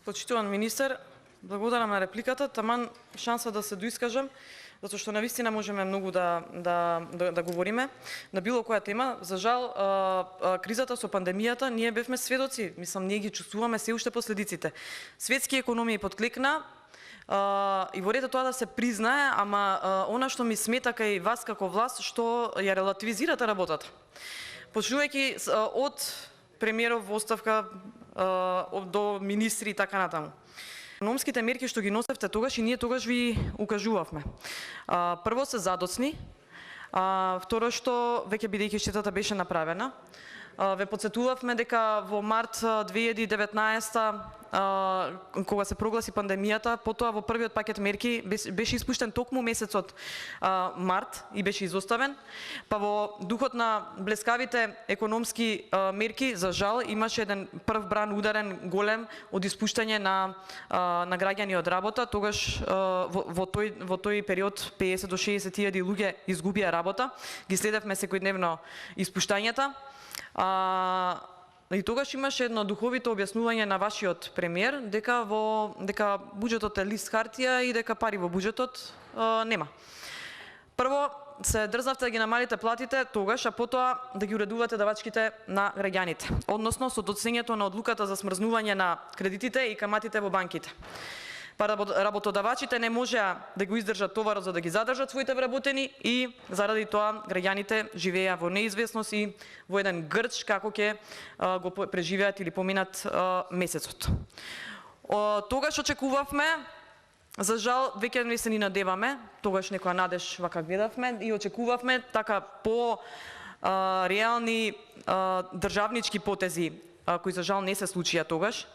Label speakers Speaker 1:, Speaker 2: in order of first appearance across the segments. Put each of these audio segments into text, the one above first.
Speaker 1: Почитуван министер, благодарам на репликата, таман шанса да се доискажам, затоа што навистина можеме многу да говориме на било која тема. За жал, кризата со пандемијата, ние бевме сведоци, мислам, ние ги чувствуваме се уште последиците. Светски економии подклекна, и во ред тоа да се признае, ама она што ми смета кај вас како власт, што ја релативизирате работата. Почнувајќи од премиеров во оставка до министри и така натаму. Економските мерки што ги носевте тогаш и ние тогаш ви укажувавме. Прво се задоцни, второ што веќе бидејќи штетата беше направена, ве подсетувавме дека во март 2019 кога се прогласи пандемијата, потоа во првиот пакет мерки беше испуштен токму месецот март и беше изоставен, па во духот на блескавите економски мерки, за жал, имаше еден прв бран ударен голем од испуштање на граѓани од работа. Тогаш во тој период 50 до 60 000 луѓе изгубија работа. Ги следевме секојдневно испуштањата. И тогаш имаше едно духовито објаснување на вашиот премиер дека буџетот е лист хартија и дека пари во буџетот нема. Прво се дрзнавте да ги намалите платите тогаш, а потоа да ги уредувате давачките на граѓаните, односно со доцнењето на одлуката за смрзнување на кредитите и каматите во банките. Па работодавачите не можеа да го издржат товарот за да ги задржат своите вработени и заради тоа граѓаните живееа во неизвестност и во еден грч како ќе го преживеат или поминат месецот. Тогаш очекувавме, за жал веќе не се ни надеваме, тогаш некоја надеж вака гледавме и очекувавме така по реални државнички потези кои за жал не се случија тогаш.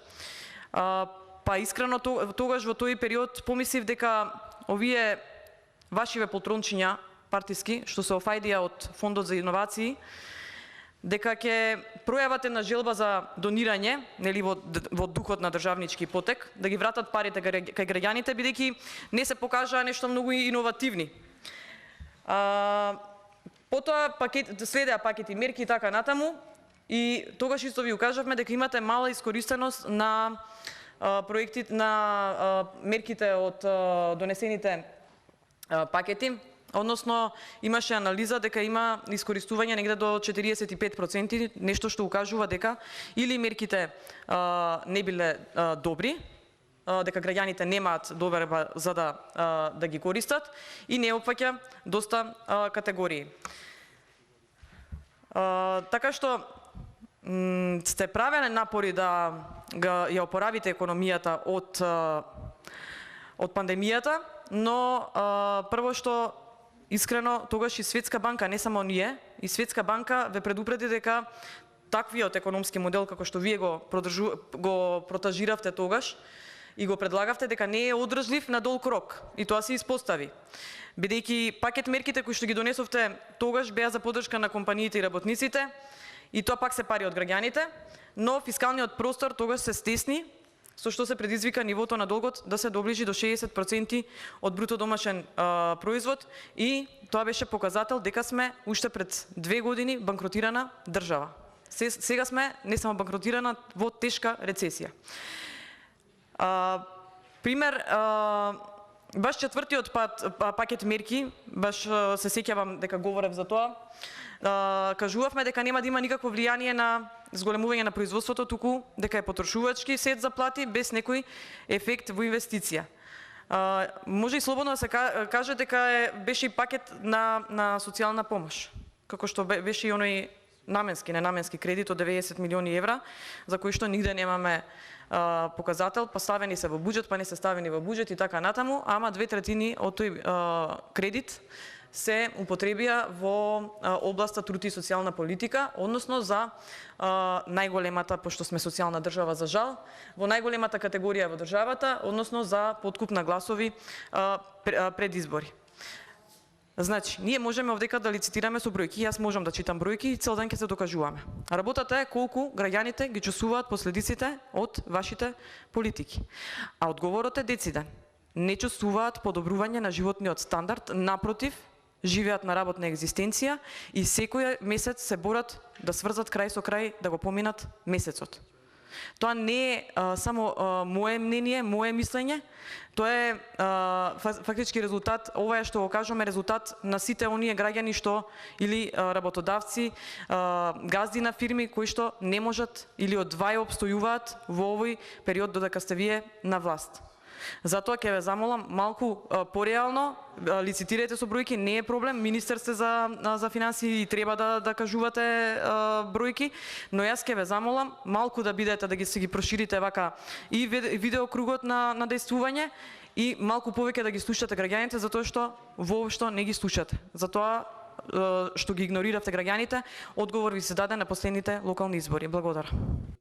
Speaker 1: Па искрено тогаш во тој период помислив дека овие вашиве полтрончиња партиски што се офајдија од фондот за иновации, дека ќе пројават една желба за донирање, нели во духот на државнички потек, да ги вратат парите кај граѓаните бидејќи не се покажаа нешто многу иновативни. Потоа следеа пакети мерки и така натаму и тогаш исто ви укажавме дека имате мала искористеност на проектите на мерките од донесените пакети, односно имаше анализа дека има искористување негде до 45%, нешто што укажува дека или мерките не биле добри, дека граѓаните немаат доверба за да ги користат и не опфаќа доста категории. Така што сте правеле напори да ја опоравите економијата од пандемијата, но прво што искрено тогаш и Светска банка, не само ние, и Светска банка ве предупреди дека таквиот економски модел како што вие го протажиравте тогаш и го предлагавте дека не е одржлив на долг рок и тоа се испостави. Бидејќи пакет мерките кои што ги донесовте тогаш беа за поддршка на компаниите и работниците, и тоа пак се пари од граѓаните, но фискалниот простор тогаш се стесни, со што се предизвика нивото на долгот да се доближи до 60% од бруто домашен производ и тоа беше показател дека сме уште пред 2 години банкротирана држава. Сега сме не само банкротирана, во тешка рецесија. Пример, баш четвртиот пакет мерки, баш се сеќавам дека говорев за тоа, кажувавме дека нема да има никакво влијание на зголемување на производството, туку дека е потрошувачки сет за плати без некој ефект во инвестиција. Може и слободно да се каже дека беше и пакет на социјална помош, како што беше и оној ненаменски кредит од 90 милиони евра, за кој што нигде немаме показател, па ставени се во буџет, па не се ставени во буџет и така натаму, ама 2/3 од тој кредит се употребија во областа труд и социјална политика, односно за најголемата, пошто сме социјална држава за жал, во најголемата категорија во државата, односно за подкуп на гласови пред избори. Значи, ние можеме овдека да лицитираме со бројки, јас можам да читам бројки и цел ден ќе се докажуваме. Работата е колку граѓаните ги чувствуваат последиците од вашите политики. А одговорот е дециден. Не чувствуваат подобрување на животниот стандард, напротив, живеат на работна екзистенција и секој месец се борат да сврзат крај со крај да го поминат месецот. Тоа не е само мое мнение, мое мислење, тоа е фактички резултат, ова е што го кажувам е резултат на сите оние граѓани што или работодавци, газди на фирми кои што не можат или одвај обстојуваат во овој период додека сте вие на власт. Затоа ќе ве замолам малку пореално, лицитирајте со бројки, не е проблем, министер сте за финансии и треба да кажувате бројки, но јас ќе ве замолам малку да бидете, да ги проширите вака и видеокругот на дејствување и малку повеќе да ги слушате граѓаните, затоа што воопшто не ги слушате. Затоа што ги игнориравте граѓаните, одговор ви се даде на последните локални избори. Благодарам.